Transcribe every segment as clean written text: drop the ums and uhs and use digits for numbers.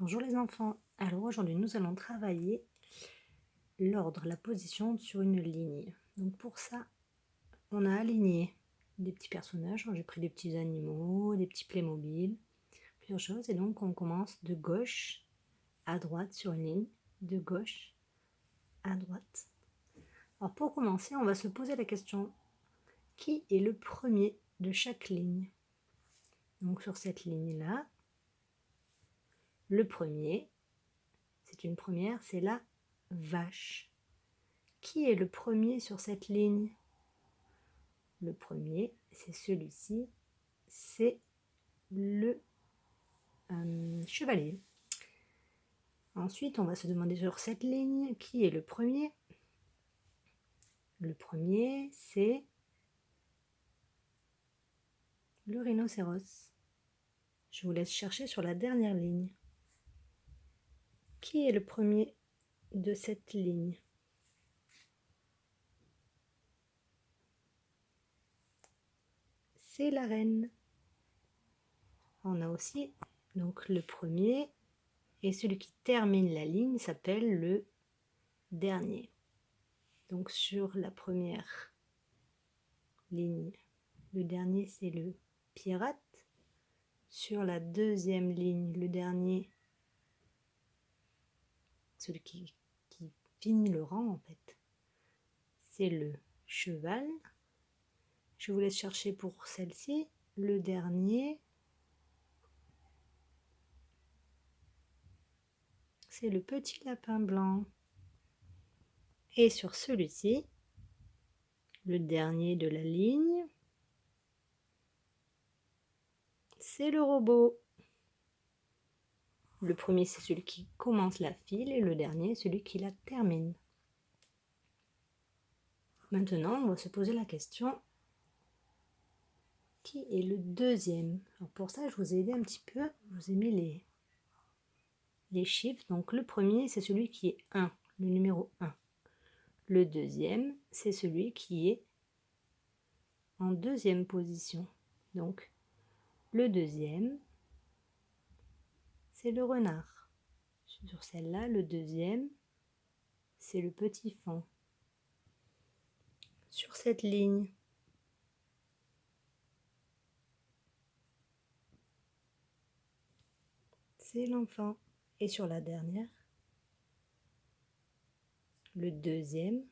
Bonjour les enfants, alors aujourd'hui nous allons travailler l'ordre, la position sur une ligne. Donc pour ça, on a aligné des petits personnages, j'ai pris des petits animaux, des petits Playmobil, plusieurs choses. Et donc on commence de gauche à droite sur une ligne, de gauche à droite. Alors pour commencer, on va se poser la question, qui est le premier de chaque ligne? Donc sur cette ligne-là, le premier, c'est une première, c'est la vache. Qui est le premier sur cette ligne? Le premier, c'est celui-ci, c'est le chevalier. Ensuite, on va se demander sur cette ligne, qui est le premier? Le premier, c'est le rhinocéros. Je vous laisse chercher sur la dernière ligne. Qui est le premier de cette ligne? C'est la reine. On a aussi donc le premier, et celui qui termine la ligne s'appelle le dernier. Donc sur la première ligne, le dernier c'est le pirate. Sur la deuxième ligne, le dernier, celui qui finit le rang en fait, c'est le cheval. Je vous laisse chercher pour celle-ci. Le dernier, c'est le petit lapin blanc. Et sur celui-ci, le dernier de la ligne, c'est le robot. Le premier, c'est celui qui commence la file et le dernier, celui qui la termine. Maintenant, on va se poser la question, qui est le deuxième? Alors pour ça, je vous ai aidé un petit peu, je vous ai mis les chiffres. Donc le premier, c'est celui qui est 1, le numéro 1. Le deuxième, c'est celui qui est en deuxième position. Donc le deuxième, c'est le renard. Sur celle-là, le deuxième, c'est le petit faon. Sur cette ligne, c'est l'enfant. Et sur la dernière, le deuxième,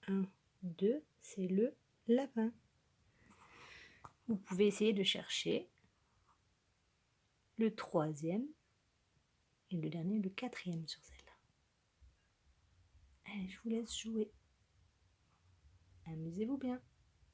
1, 2, c'est le lapin. Vous pouvez essayer de chercher le troisième et le dernier, le quatrième sur celle-là. Allez, je vous laisse jouer. Amusez-vous bien.